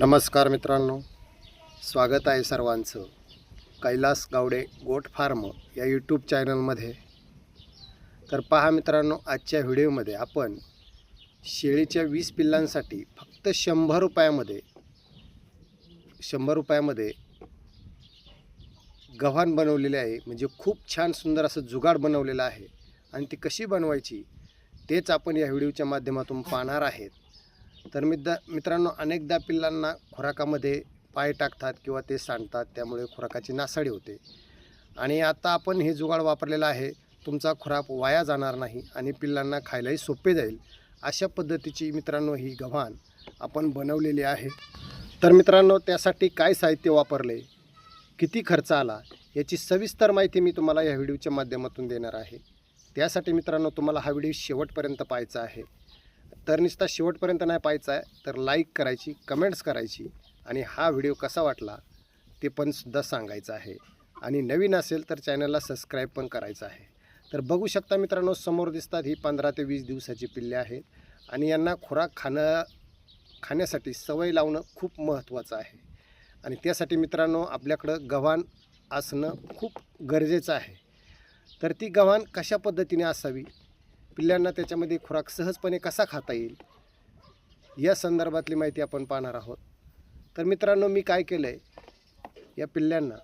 नमस्कार मित्रांनो, स्वागत आहे सर्वांचं कैलास गावडे गोट फार्म या यूट्यूब चॅनलमध्ये। तर पहा मित्रांनो, आजच्या व्हिडिओमध्ये आपण शेळीच्या 20 पिल्लांसाठी फक्त 100 रुपयामध्ये गव्हाण बनवलेले आहे। म्हणजे खूप छान सुंदर असं जुगाड बनवलेलं आहे आणि ती कशी बनवायची तेच आपण या व्हिडिओच्या माध्यमातून पाहणार आहेत। तर मित्रांनो, अनेकदा पिल्लांना खुराकामध्ये पाय टाकतात किंवा ते सांडतात, त्यामुळे खुराकाची नासाडी होते। आणि आता आपण हे जुगाड वापरलेला आहे, तुमचा खुराक वाया जाणार नाही आणि पिल्लांना खायलाही सोपे जाईल, अशा पद्धतीची मित्रांनो ही गव्हाण आपण बनवलेली आहे। तर मित्रांनो, त्यासाठी काय साहित्य वापरले, किती खर्च आला, याची सविस्तर माहिती मी तुम्हाला या व्हिडिओच्या माध्यमातून देणार आहे। त्यासाठी मित्रांनो, तुम्हाला हा व्हिडिओ शेवटपर्यंत पाहायचा आहे। तर नुसता शेवटपर्यंत नाही पाहायचा आहे, तर लाईक करायची, कमेंट्स करायची आणि हा व्हिडिओ कसा वाटला ते पण सुद्धा सांगायचं आहे। आणि नवीन असेल तर चॅनलला सबस्क्राईब पण करायचं आहे। तर बघू शकता मित्रांनो, समोर दिसतात ही 15 ते 20 दिवसाची पिल्ले आहेत आणि यांना खुराक खाण्यासाठी सवय लावणं खूप महत्त्वाचं आहे। आणि त्यासाठी मित्रांनो, आपल्याकडं गव्हाण असणं खूप गरजेचं आहे। तर ती गव्हाण कशा पद्धतीने असावी, पिल्लांना त्याच्यामध्ये खुराक सहजपणे कसा खाता येईल, या संदर्भातली माहिती आपण पाहणार आहोत। तर मित्रांनो, मी काय केलं आहे, या पिल्लांना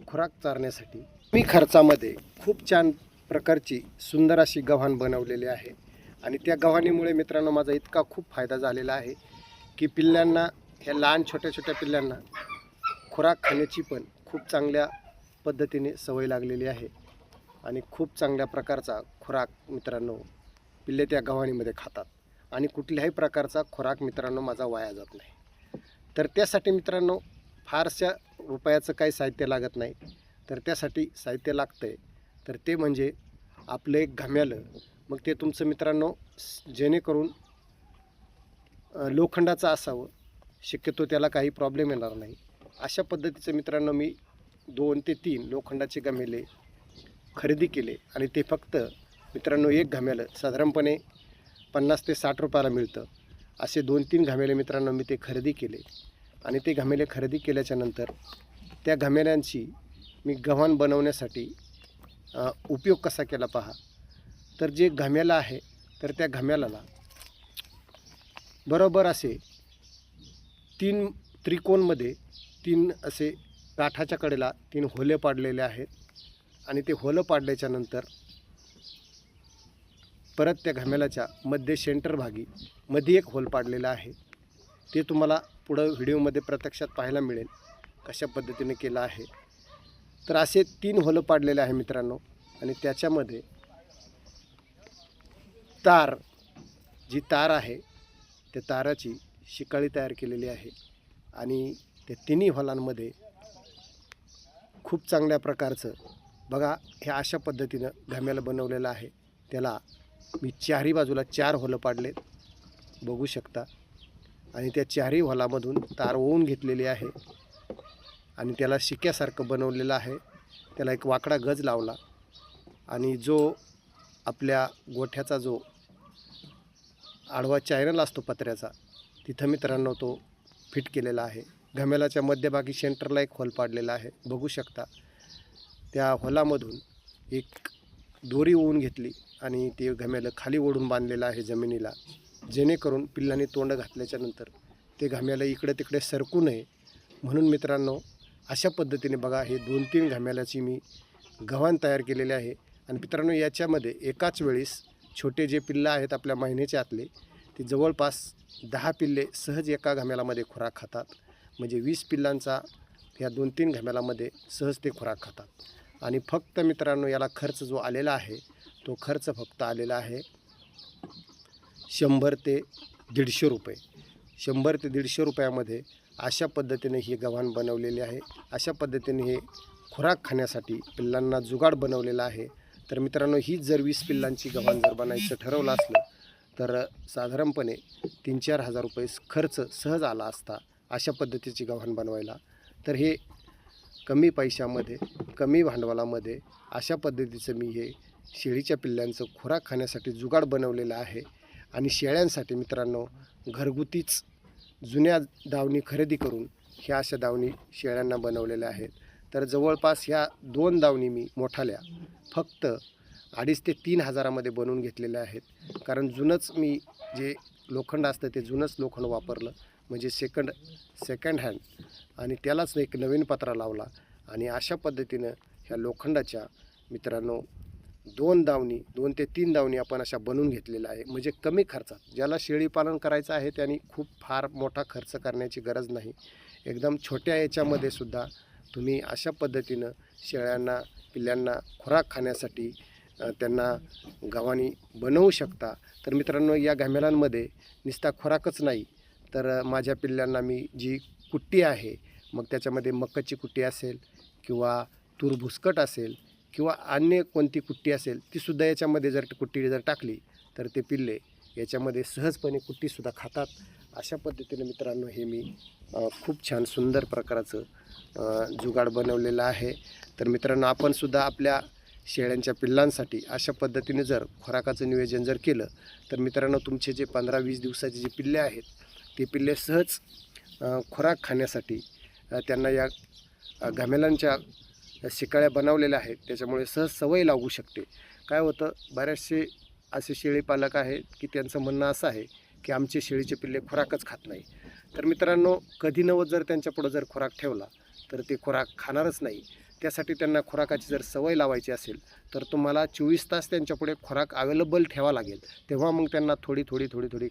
खुराक चारण्यासाठी कमी खर्चामध्ये खूप छान प्रकारची सुंदर अशी गव्हाण बनवलेली आहे। आणि त्या गव्हाणीमुळे मित्रांनो माझा इतका खूप फायदा झालेला आहे की पिल्लांना, ह्या लहान छोट्या पिल्लांना खुराक खाण्याची पण खूप चांगल्या पद्धतीने सवय लागलेली आहे आणि खूप चांगल्या प्रकारचा खुराक मित्रांनो पिल्ले त्या गव्हाणीमध्ये खातात आणि कुठल्याही प्रकारचा खुराक मित्रांनो माझा वाया जात नाही। तर त्यासाठी मित्रांनो फारशा रुपयाचं काही साहित्य लागत नाही। तर त्यासाठी साहित्य लागतं आहे, तर ते म्हणजे आपलं एक घम्यालं। मग ते तुमचं मित्रांनो जेणेकरून लोखंडाचं असावं, शक्यतो त्याला काही प्रॉब्लेम येणार नाही, अशा पद्धतीचं मित्रांनो मी 2 ते 3 लोखंडाचे घमेले खरेदी केले। आणि ते फक्त मित्रांनो एक घमेलं साधारणपणे 50 ते 60 रुपयाला मिळतं। असे 2-3 घमेले मित्रांनो मी ते खरेदी केले। आणि ते घमेले खरेदी केल्याच्या नंतर त्या घमेल्यांची मी गव्हाण बनवण्यासाठी उपयोग कसा केला पहा। तर जे घमेलं आहे, तर त्या घमेलाला बरोबर असे 3 त्रिकोणमध्ये 3 असे काठाच्या कडेला 3 होले पाडलेले आहेत। आणि ते होलं पाडल्याच्या नंतर परत त्या घमेलाच्या मध्य सेंटर भागी मध्ये एक होल पाडलेला आहे। ते तुम्हाला पुढं व्हिडिओमध्ये प्रत्यक्षात पाहायला मिळेल कशा पद्धतीने केलं आहे। तर असे 3 होलं पाडलेले आहे मित्रांनो। आणि त्याच्यामध्ये जी तार आहे, त्या ताराची शिकाळी तयार केलेली आहे। आणि त्या तिन्ही होलांमध्ये खूप चांगल्या प्रकारचं बघा हे अशा पद्धतीनं घमेलं बनवलेलं आहे। त्याला मी चारही बाजूला 4 होलं पाडलेत, बघू शकता। आणि त्या चारही होलामधून तार ओवून घेतलेली आहे आणि त्याला शिक्यासारखं बनवलेलं आहे। त्याला एक वाकडा गज लावला आणि जो आपल्या गोठ्याचा जो आडवा चॅनल असतो पत्र्याचा, तिथं मित्रांनो तो फिट केलेला आहे। घमेलाच्या मध्यभागी सेंटरला एक होल पाडलेला आहे, बघू शकता। त्या होलामधून एक दोरी ओवून घेतली आणि ते घमेलं खाली ओढून बांधलेलं आहे जमिनीला, जेणेकरून पिल्लांनी तोंड घातल्याच्या नंतर ते घमेलं इकडे तिकडे सरकू नये म्हणून मित्रांनो अशा पद्धतीने बघा हे 2-3 घमेल्याची मी गव्हाण तयार केलेली आहे। आणि मित्रांनो याच्यामध्ये एकाच वेळेस छोटे जे पिल्लं आहेत आपल्या महिन्याच्या आतले, ते जवळपास 10 पिल्ले सहज एका घमेलामध्ये खुराक खातात। म्हणजे 20 पिल्लांचा ह्या 2-3 घमेलामध्ये सहज ते खुराक खातात। आणि फक्त मित्रांनो याला खर्च जो आलेला आहे, तो खर्च फक्त आलेला आहे 100 ते 150 रुपये। 100 ते 150 रुपयामध्ये अशा पद्धतीने ही गव्हाण बनवलेली आहे। अशा पद्धतीने हे खुराक खाण्यासाठी पिल्लांना जुगाड बनवलेला आहे। तर मित्रांनो ही जर 20 पिल्लांची गव्हाण जर बनायचं ठरवलं असलं तर साधारणपणे 3-4 हजार रुपये खर्च सहज आला असता अशा पद्धतीची गव्हाण बनवायला। तर हे कमी पैशामध्ये, कमी भांडवलामध्ये अशा पद्धतीचं मी हे शेळीच्या पिल्लांचं खुराक खाण्यासाठी जुगाड बनवलेलं आहे। आणि शेळ्यांसाठी मित्रांनो घरगुतीच जुन्या दावणी खरेदी करून ह्या अशा दावणी शेळ्यांना बनवलेल्या आहेत. तर जवळपास ह्या 2 दावणी मी मोठाल्या फक्त 2,500 ते 3,000मध्ये बनवून घेतलेल्या आहेत. कारण जुनंच मी जे लोखंड असतं ते जुनंच लोखंड वापरलं, म्हणजे सेकंड हँड, आणि त्यालाच एक नवीन पत्रा लावला आणि अशा पद्धतीनं ह्या लोखंडाच्या मित्रांनो 2 ते 3 दावणी आपण अशा बनवून घेतलेल्या आहे. म्हणजे कमी खर्चात ज्याला शेळी पालन करायचं आहे त्यांनी खूप फार मोठा खर्च करण्याची गरज नाही. एकदम छोट्या याच्यामध्ये सुद्धा तुम्ही अशा पद्धतीनं शेळ्यांना पिल्ल्यांना खुराक खाण्यासाठी त्यांना गव्हाणी बनवू शकता. तर मित्रांनो, या घामेलांमध्ये नुसता खुराकच नाही तर माझ्या पिल्ल्यांना मी जी कुट्टी आहे, मग त्याच्यामध्ये मकाची कुट्टी असेल किंवा तूर भुसकट असेल किंवा अन्य कोणती कुट्टी असेल तीसुद्धा याच्यामध्ये जर कुट्टी जर टाकली तर ते पिल्ले याच्यामध्ये सहजपणे कुट्टीसुद्धा खातात. अशा पद्धतीने मित्रांनो हे मी खूप छान सुंदर प्रकारचं जुगाड बनवलेलं आहे. तर मित्रांनो, आपणसुद्धा आपल्या शेळ्यांच्या पिल्लांसाठी अशा पद्धतीने जर खुराकाचं नियोजन जर केलं तर मित्रांनो, तुमचे जे 15-20 दिवसाचे जे पिल्ले आहेत ते पिल्ले सहज खुराक खाण्यासाठी त्यांना या घामेलांच्या शिकाळ्या बनवलेल्या आहेत, त्याच्यामुळे सहज सवय लागू शकते. काय होतं, बरेचसे असे शेळी पालक आहेत की त्यांचं म्हणणं असं आहे की आमचे शेळीचे पिल्ले खुराकच खात नाही. तर मित्रांनो, कधी नव्वत जर त्यांच्यापुढं जर खुराक ठेवला तर ते खुराक खाणारच नाही. त्यासाठी त्यांना खुराकाची जर सवय लावायची असेल तर तुम्हाला 24 तास त्यांच्यापुढे खुराक अवेलेबल ठेवा लागेल. तेव्हा मग त्यांना थोडी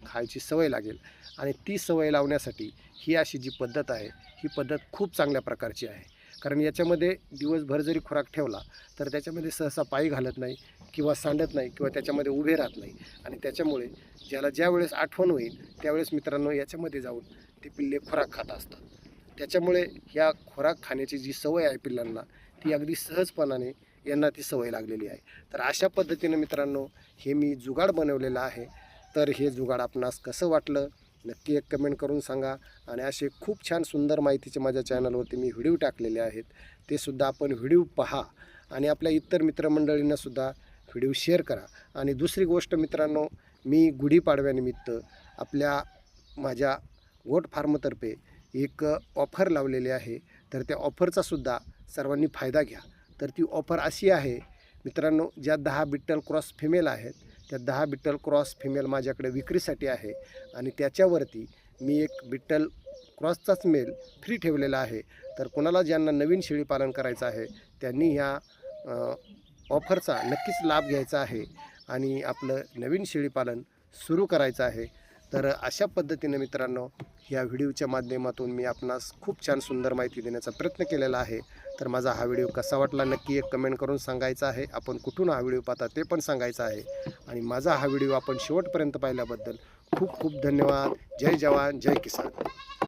खायची सवय लागेल. आणि ती सवय लावण्यासाठी ही अशी जी पद्धत आहे, ही पद्धत खूप चांगल्या प्रकारची आहे. कारण याच्यामध्ये दिवसभर जरी खुराक ठेवला तर त्याच्यामध्ये सहसा पाय घालत नाही किंवा सांडत नाही किंवा त्याच्यामध्ये उभे राहत नाही. आणि त्याच्यामुळे ज्याला ज्या वेळेस आठवण होईल त्यावेळेस मित्रांनो याच्यामध्ये जाऊन ते पिल्ले खुराक खात असतात. त्याच्यामुळे ह्या खुराक खाण्याची जी सवय आहे पिल्लांना, ती अगदी सहजपणाने यांना ती सवय लागलेली आहे. तर अशा पद्धतीने मित्रांनो हे मी जुगाड बनवलेलं आहे. तर हे जुगाड आपणास कसं वाटलं नक्की एक कमेंट करून सांगा. आणि असे खूप छान सुंदर माहितीचे माझ्या चॅनलवरती मी व्हिडिओ टाकलेले आहेत, ते सुद्धा आपण व्हिडिओ पहा आणि आपल्या इतर मित्रमंडळींनासुद्धा व्हिडिओ शेअर करा. आणि दुसरी गोष्ट मित्रांनो, मी गुढीपाडव्यानिमित्त माझ्या गोट फार्मतर्फे एक ऑफर लावलेली आहे. तर त्या ऑफरचासुद्धा सर्वांनी फायदा घ्या. तर ती ऑफर अशी आहे मित्रांनो, ज्या 10 बिट्टल क्रॉस फिमेल आहेत त्या 10 बिट्टल क्रॉस फिमेल माझ्याकडे विक्रीसाठी आहे. आणि त्याच्यावरती मी एक बिट्टल क्रॉसचाच मेल फ्री ठेवलेला आहे. तर कोणाला ज्यांना नवीन शेळी पालन करायचं आहे त्यांनी ह्या ऑफरचा नक्कीच लाभ घ्यायचा आहे आणि आपलं नवीन शेळी पालन सुरू करायचं आहे. तर अशा पद्धतीने मित्रांनो ह्या व्हिडिओच्या माध्यमातून मी आपणास खूप छान सुंदर माहिती देण्याचा प्रयत्न केलेला आहे. तर माझा हा व्हिडिओ कसा वाटला नक्की एक कमेंट करून सांगायचा आहे. आपण कुठून हा व्हिडिओ पाहता ते पण सांगायचं आहे. आणि माझा हा व्हिडिओ आपण शेवटपर्यंत पाहिल्याबद्दल खूप खूप धन्यवाद. जय जवान जय किसान.